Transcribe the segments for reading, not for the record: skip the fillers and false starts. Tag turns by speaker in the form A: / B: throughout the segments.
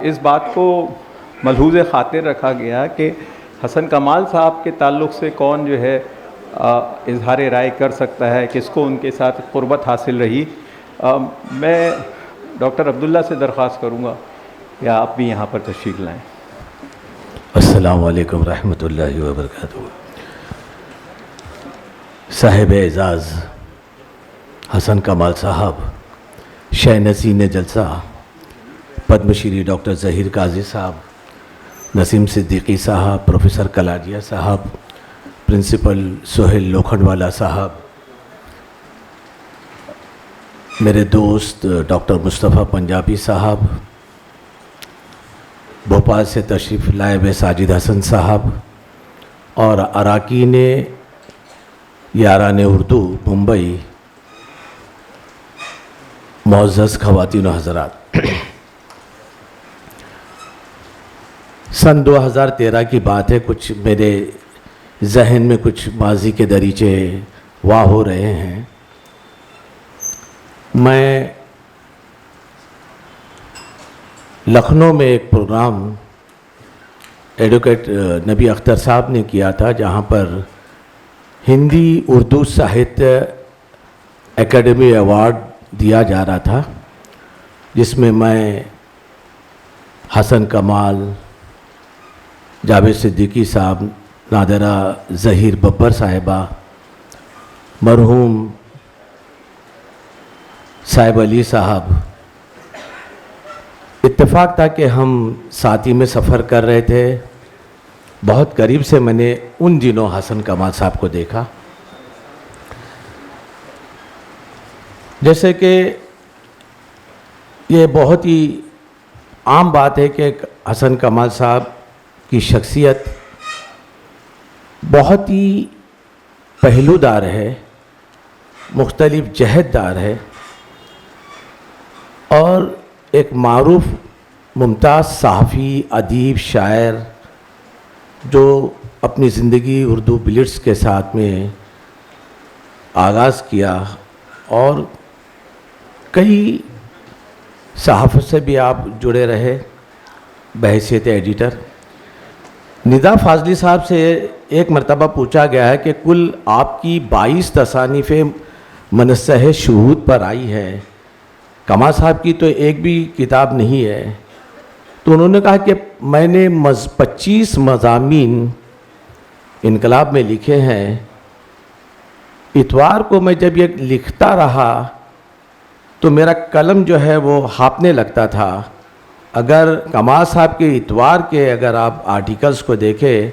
A: इस बात को मलहूज़ ख़ातिर रखा गया कि हसन कमाल साहब के ताल्लुक़ से कौन जो है इजहार राय कर सकता है, किसको उनके साथ क़ुर्बत हासिल रही। मैं डॉक्टर अब्दुल्ला से दरख्वास्त करूँगा या आप भी यहाँ पर तशरीफ़ लाएँ।
B: अस्सलामु अलैकुम रहमतुल्लाहि व बरकातुहू। साहिब एजाज़ हसन कमाल साहब, शहनसीन जलसा पद्मश्री डॉक्टर ज़हीर काजी साहब, नसीम सिद्दीकी साहब, प्रोफेसर कलाजिया साहब, प्रिंसिपल सोहेल लोखंडवाला साहब, मेरे दोस्त डॉक्टर मुस्तफ़ा पंजाबी साहब, भोपाल से तशरीफ़ लाए हुए साजिद हसन साहब और अरकान यारान उर्दू मुंबई, मुअज़्ज़ज़ ख़वातीन व हज़रात। सन 2013 की बात है। कुछ मेरे जहन में कुछ माजी के दरीचे वाह हो रहे हैं। मैं लखनऊ में एक प्रोग्राम एडवोकेट नबी अख्तर साहब ने किया था, जहाँ पर हिंदी उर्दू साहित्य एकेडमी अवार्ड दिया जा रहा था, जिसमें मैं हसन कमाल, जावेद सिद्दीकी साहब, नादिरा ज़हीर बब्बर साहिबा, मरहूम साहिब अली साहब, इत्तेफाक था कि हम साथी में सफ़र कर रहे थे। बहुत करीब से मैंने उन दिनों हसन कमाल साहब को देखा। जैसे कि ये बहुत ही आम बात है कि हसन कमाल साहब की शख्सियत बहुत ही पहलूदार है, मुख्तलिफ जहतदार है और एक मारूफ मुमताज़ सहाफ़ी, अदीब, शायर जो अपनी ज़िंदगी उर्दू बिलिट्स के साथ में आगाज़ किया और कई सहाफ़त से भी आप जुड़े रहे बहैसियत एडिटर। निदा फाजली साहब से एक मरतबा पूछा गया है कि कुल आपकी 22 तसानीफ़ें मनसह शुहूद पर आई है, कमाल साहब की तो एक भी किताब नहीं है। तो उन्होंने कहा कि मैंने 25 मज़ामीन इनकलाब में लिखे हैं। इतवार को मैं जब ये लिखता रहा तो मेरा कलम जो है वो हाँफने लगता था। अगर कमाल साहब के इतवार के अगर आप आर्टिकल्स को देखें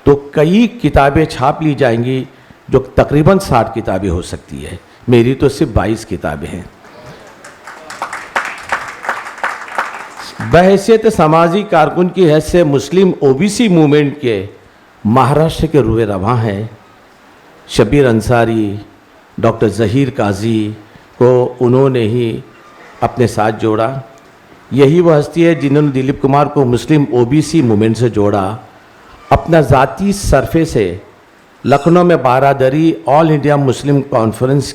B: तो कई किताबें छाप ली जाएंगी, जो तकरीबन 60 किताबें हो सकती है। मेरी तो सिर्फ 22 किताबें हैं। बहैसियत समाजी कारकुन की हैसियत से मुस्लिम ओबीसी मूवमेंट के महाराष्ट्र के रुए रवां हैं। शबीर अंसारी, डॉक्टर ज़हीर काजी को उन्होंने ही अपने साथ जोड़ा। यही वह हस्ती है जिन्होंने दिलीप कुमार को मुस्लिम ओबीसी मूवमेंट से जोड़ा। अपना ज़ाती सरफे से लखनऊ में बारादरी ऑल इंडिया मुस्लिम कॉन्फ्रेंस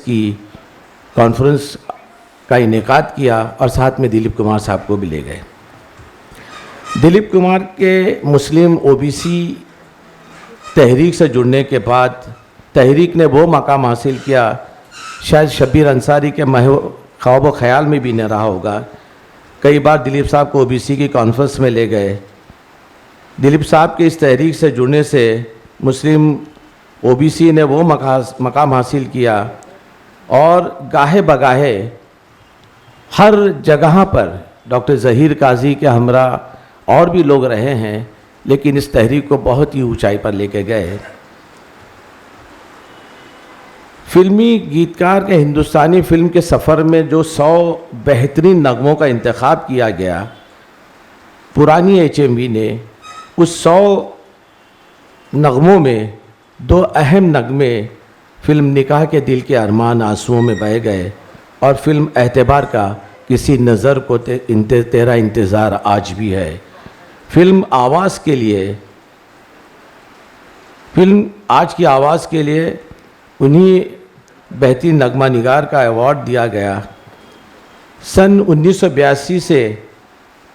B: का इनेकाद किया और साथ में दिलीप कुमार साहब को भी ले गए। दिलीप कुमार के मुस्लिम ओबीसी तहरीक से जुड़ने के बाद तहरीक ने वो मकाम हासिल किया शायद शबीर अंसारी के ख्वाब व ख्याल में भी न रहा होगा। कई बार दिलीप साहब को ओबीसी की कॉन्फ्रेंस में ले गए। दिलीप साहब के इस तहरीक से जुड़ने से मुस्लिम ओबीसी ने वो मकाम हासिल किया और गाहे बगाहे हर जगह पर डॉक्टर ज़हीर काजी के हमरा और भी लोग रहे हैं, लेकिन इस तहरीक को बहुत ही ऊंचाई पर लेके गए। फिल्मी गीतकार के हिंदुस्तानी फिल्म के सफ़र में जो 100 बेहतरीन नगमों का इंतखाब किया गया, पुरानी HMV ने उस 100 नगमों में 2 अहम नगमे फिल्म निकाह के दिल के अरमान आंसुओं में बह गए और फिल्म एतबार का किसी नज़र को तेरा इंतज़ार आज भी है। फिल्म आवाज़ के लिए, फिल्म आज की आवाज़ के लिए उन्हीं बेहतरीन नगमा निगार का अवार्ड दिया गया। सन 1982 से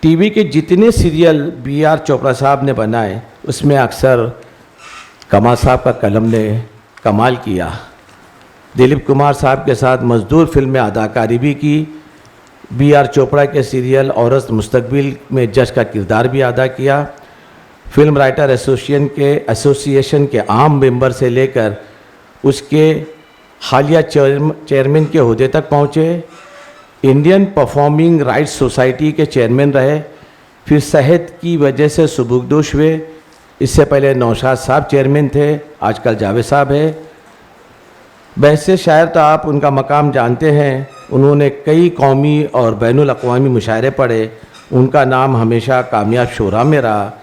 B: टीवी के जितने सीरियल B.R. चोपड़ा साहब ने बनाए उसमें अक्सर कमाल साहब का कलम ने कमाल किया। दिलीप कुमार साहब के साथ मजदूर फिल्म में अदाकारी भी की। B.R. चोपड़ा के सीरियल औरत मुस्तकबिल में जज का किरदार भी अदा किया। फिल्म राइटर एसोसिएशन के आम मेंबर से लेकर उसके हालिया चेयरमैन के ओहदे तक पहुँचे। इंडियन परफॉर्मिंग राइट्स सोसाइटी के चेयरमैन रहे। फिर सेहत की वजह से सुबुकदोश हुए। इससे पहले नौशाद साहब चेयरमैन थे, आजकल जावेद साहब है। वैसे शायर तो आप उनका मकाम जानते हैं। उन्होंने कई कौमी और बैनुल अक़वामी मुशायरे पढ़े। उनका नाम हमेशा कामयाब शोरा में रहा।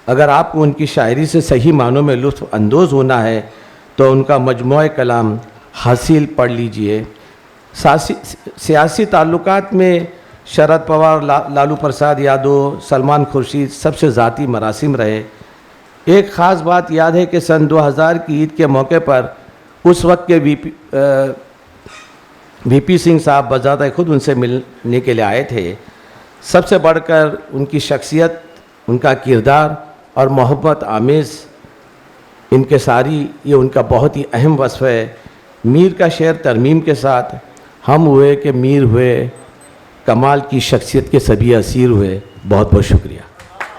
B: अगर आपको उनकी शायरी से सही मानों में लुत्फ़ अंदोज़ होना है तो उनका मजमूआ कलाम हासिल पढ़ लीजिए। सियासी ताल्लुकात में शरद पवार, लालू प्रसाद यादव, सलमान खुर्शीद सबसे ज़ाती मरासिम रहे। एक ख़ास बात याद है कि सन 2000 की ईद के मौके पर उस वक्त के वीपी सिंह साहब बज़ात खुद उनसे मिलने के लिए आए थे। सबसे बढ़कर उनकी शख्सियत, उनका किरदार और मोहब्बत आमेज़ इनके सारी ये उनका बहुत ही अहम वस्फ़ है। मीर का शेर तरमीम के साथ हम हुए कि मीर हुए, कमाल की शख्सियत के सभी असीर हुए। बहुत बहुत शुक्रिया।